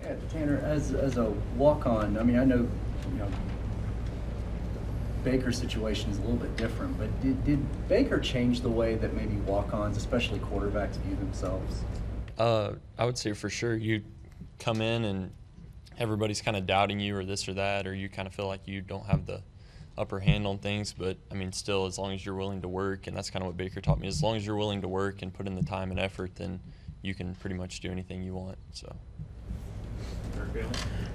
Yeah, Tanner, as a walk-on, I mean, I know, Baker's situation is a little bit different, but did Baker change the way that maybe walk-ons, especially quarterbacks, view themselves? I would say for sure you come in and everybody's kind of doubting you or this or that, or you kind of feel like you don't have the upper hand on things. But I mean, still, as long as you're willing to work, and that's kind of what Baker taught me, as long as you're willing to work and put in the time and effort, then you can pretty much do anything you want. So.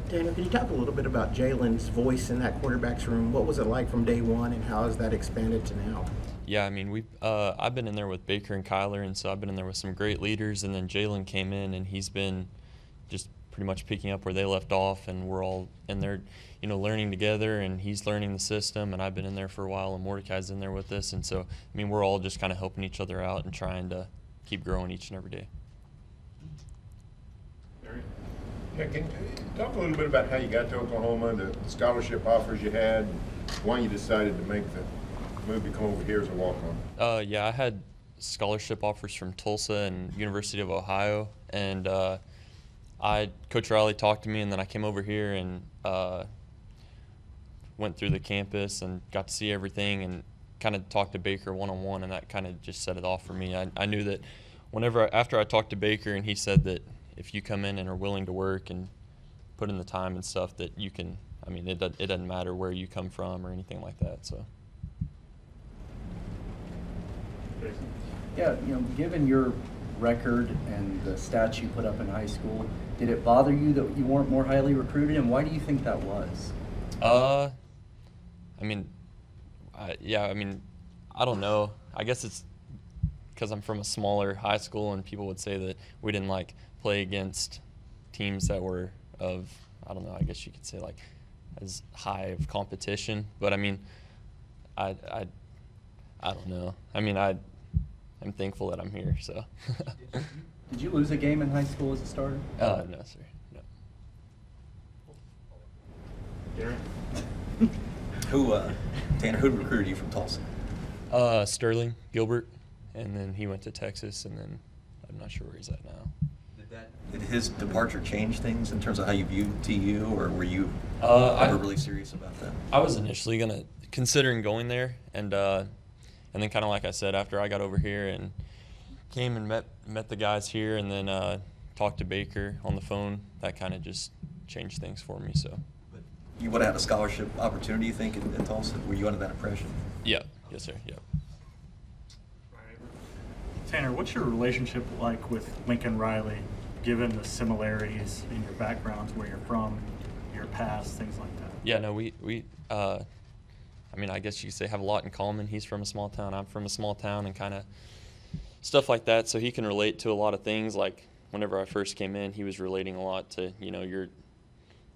Tanner, can you talk a little bit about Jalen's voice in that quarterback's room? What was it like from day one, and how has that expanded to now? Yeah, I mean, I've been in there with Baker and Kyler, and so I've been in there with some great leaders, and then Jalen came in, and he's been just pretty much picking up where they left off, and we're all in there, learning together, and he's learning the system, and I've been in there for a while, and Mordecai's in there with us, and so, I mean, we're all just kind of helping each other out and trying to keep growing each and every day. Yeah, can you talk a little bit about how you got to Oklahoma, the scholarship offers you had, why you decided to make the move to come over here as a walk-on? Yeah, I had scholarship offers from Tulsa and University of Ohio, and Coach Riley talked to me, and then I came over here and went through the campus and got to see everything and kind of talked to Baker one-on-one, and that kind of just set it off for me. I knew that after I talked to Baker and he said that if you come in and are willing to work and put in the time and stuff, that you can, I mean, it doesn't matter where you come from or anything like that. So. Yeah, given your record and the stats you put up in high school, did it bother you that you weren't more highly recruited, and why do you think that was? I mean, I don't know. I guess it's because I'm from a smaller high school, and people would say that we didn't play against teams that were of, I don't know, I guess you could say as high of competition. But I mean, I don't know. I mean, I'm thankful that I'm here. So. Did you lose a game in high school as a starter? No, sir. No. Tanner, who recruited you from Tulsa? Sterling Gilbert, and then he went to Texas, and then I'm not sure where he's at now. Did his departure change things in terms of how you viewed TU, or were you ever really serious about that? I was initially considering going there, and then kind of like I said, after I got over here and came and met the guys here, and then talked to Baker on the phone, that kind of just changed things for me. So. But you would have had a scholarship opportunity, you think, in Tulsa? Were you under that impression? Yeah. Yes, sir. Yeah. Tanner, what's your relationship like with Lincoln Riley, given the similarities in your backgrounds, where you're from, your past, things like that? Yeah, no, we I mean, I guess you could say have a lot in common. He's from a small town, I'm from a small town, and kind of stuff like that. So he can relate to a lot of things. Like whenever I first came in, he was relating a lot to, you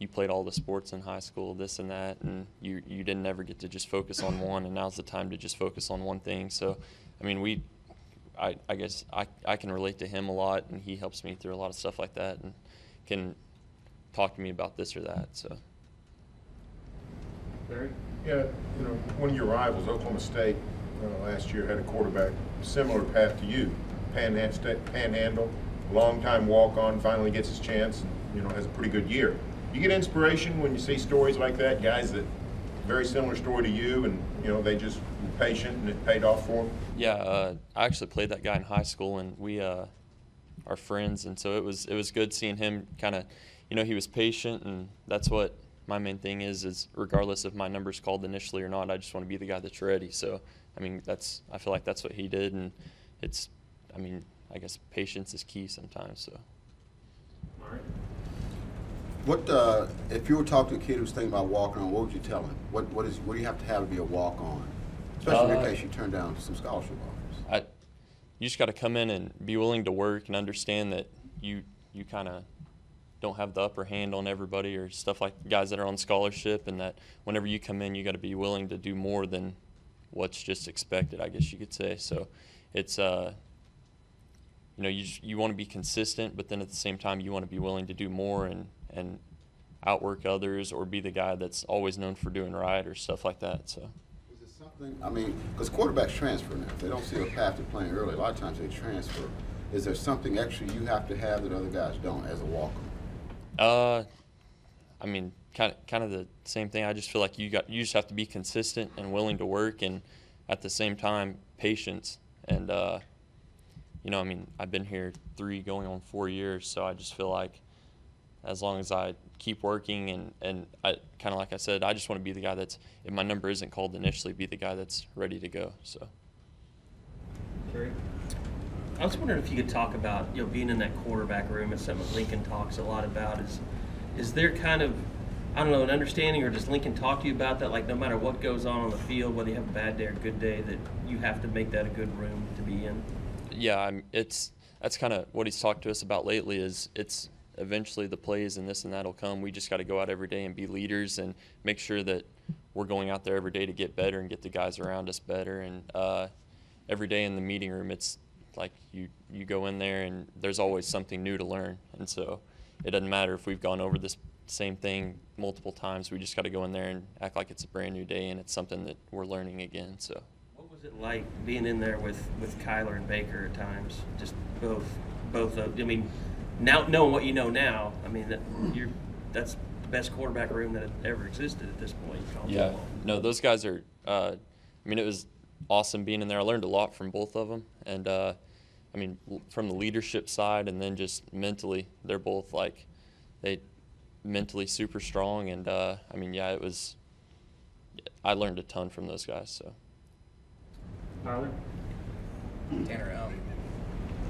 played all the sports in high school, this and that, and you didn't ever get to just focus on one, and now's the time to just focus on one thing. So, I mean, I guess I can relate to him a lot, and he helps me through a lot of stuff like that and can talk to me about this or that. So. Barry? Yeah, one of your rivals, Oklahoma State, last year had a quarterback similar path to you, Panhandle, long-time walk-on, finally gets his chance, and, has a pretty good year. You get inspiration when you see stories like that, guys that very similar story to you, and they just were patient and it paid off for them? Yeah, I actually played that guy in high school, and we are friends, and so it was good seeing him kind of, he was patient, and that's what my main thing is regardless if my number's called initially or not, I just want to be the guy that's ready. So, I mean, I feel like that's what he did, and I guess patience is key sometimes. So. All right. What if you were talking to a kid who's thinking about walking on? What would you tell him? What do you have to be a walk on? Especially in case you turn down some scholarship offers. You just got to come in and be willing to work and understand that you kind of don't have the upper hand on everybody or stuff like guys that are on scholarship, and that whenever you come in, you got to be willing to do more than what's just expected, I guess you could say. So it's you want to be consistent, but then at the same time you want to be willing to do more and outwork others, or be the guy that's always known for doing right or stuff like that. So. Is it something? Because quarterbacks transfer now. If they don't see a path to playing early, a lot of times they transfer. Is there something extra you have to have that other guys don't as a walk-on? I mean, kind of the same thing. I just feel like you just have to be consistent and willing to work, and at the same time, patience. And you know, I mean, I've been here 3 going on 4 years, so I just feel like as long as I keep working and I kind of like I said, I just want to be the guy that's, if my number isn't called initially, be the guy that's ready to go. So. Terry? I was wondering if you could talk about, you know, being in that quarterback room. It's something Lincoln talks a lot about. Is there kind of, I don't know, an understanding, or does Lincoln talk to you about that? Like, no matter what goes on the field, whether you have a bad day or a good day, that you have to make that a good room to be in? Yeah, that's kind of what he's talked to us about lately. Is it's eventually the plays and this and that'll come. We just got to go out every day and be leaders and make sure that we're going out there every day to get better and get the guys around us better. And every day in the meeting room, it's like you go in there and there's always something new to learn. And so it doesn't matter if we've gone over this same thing multiple times. We just got to go in there and act like it's a brand new day and it's something that we're learning again. So. What was it like being in there with Kyler and Baker at times? Just both of, I mean, now knowing what you know now, I mean, that's the best quarterback room that ever existed at this point. Yeah, no, those guys are. I mean, it was awesome being in there. I learned a lot from both of them, and I mean, from the leadership side, and then just mentally, they're both like, they mentally super strong, and I mean, yeah, it was. I learned a ton from those guys. So. Tyler? Tanner,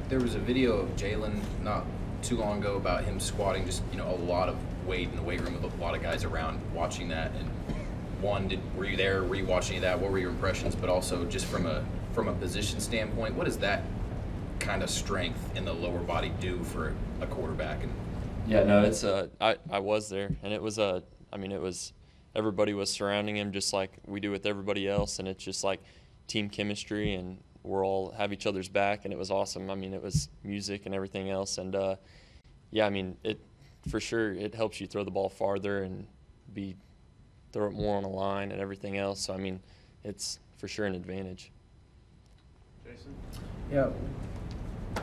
there was a video of Jalen not too long ago about him squatting just, you know, a lot of weight in the weight room with a lot of guys around watching that. And one, were you there? Were you watching any of that? What were your impressions? But also just from a position standpoint, what does that kind of strength in the lower body do for a quarterback? And yeah, no, it's I was there, and it was I mean, it was, everybody was surrounding him just like we do with everybody else, and it's just like team chemistry, and we're all have each other's back, and it was awesome. I mean, it was music and everything else, and yeah, I mean, it for sure it helps you throw the ball farther and throw it more on the line and everything else. So I mean, it's for sure an advantage. Jason? Yeah,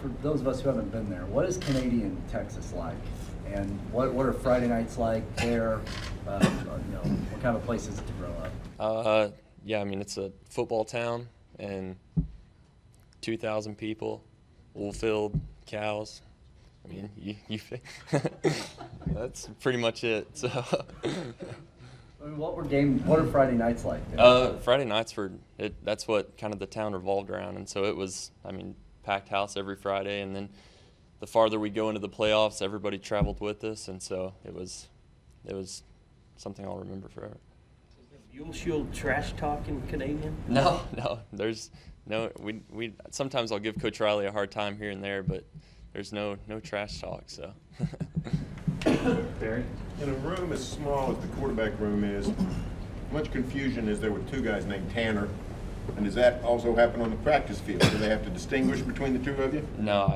for those of us who haven't been there, what is Canadian Texas like, and what are Friday nights like there? You know, what kind of place is it to grow up? Yeah, I mean, it's a football town, and 2,000 people, wool-filled cows. I mean, you that's pretty much it. So. I mean, what are Friday nights like there? Friday nights that's what kind of the town revolved around, and so it was, I mean, packed house every Friday, and then the farther we go into the playoffs, everybody traveled with us, and so it was something I'll remember forever. Mule shield trash talk in Canadian? No, there's no. We sometimes I'll give Coach Riley a hard time here and there, but there's no trash talk. So. Barry? In a room as small as the quarterback room is, how much confusion is there with 2 guys named Tanner? And does that also happen on the practice field? Do they have to distinguish between the 2 of you? No,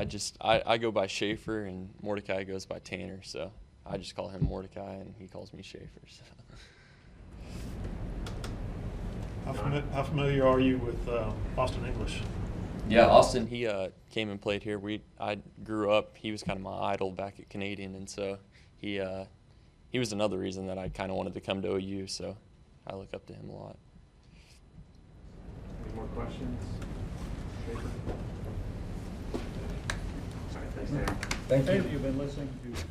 I go by Schafer, and Mordecai goes by Tanner. So I just call him Mordecai, and he calls me Schafer. So. How familiar are you with Austin English? Yeah, Austin, he came and played here. I grew up, he was kind of my idol back at Canadian, and so he was another reason that I kind of wanted to come to OU, so I look up to him a lot. Any more questions? All right, thanks, Tanner. Thank you. You've been listening to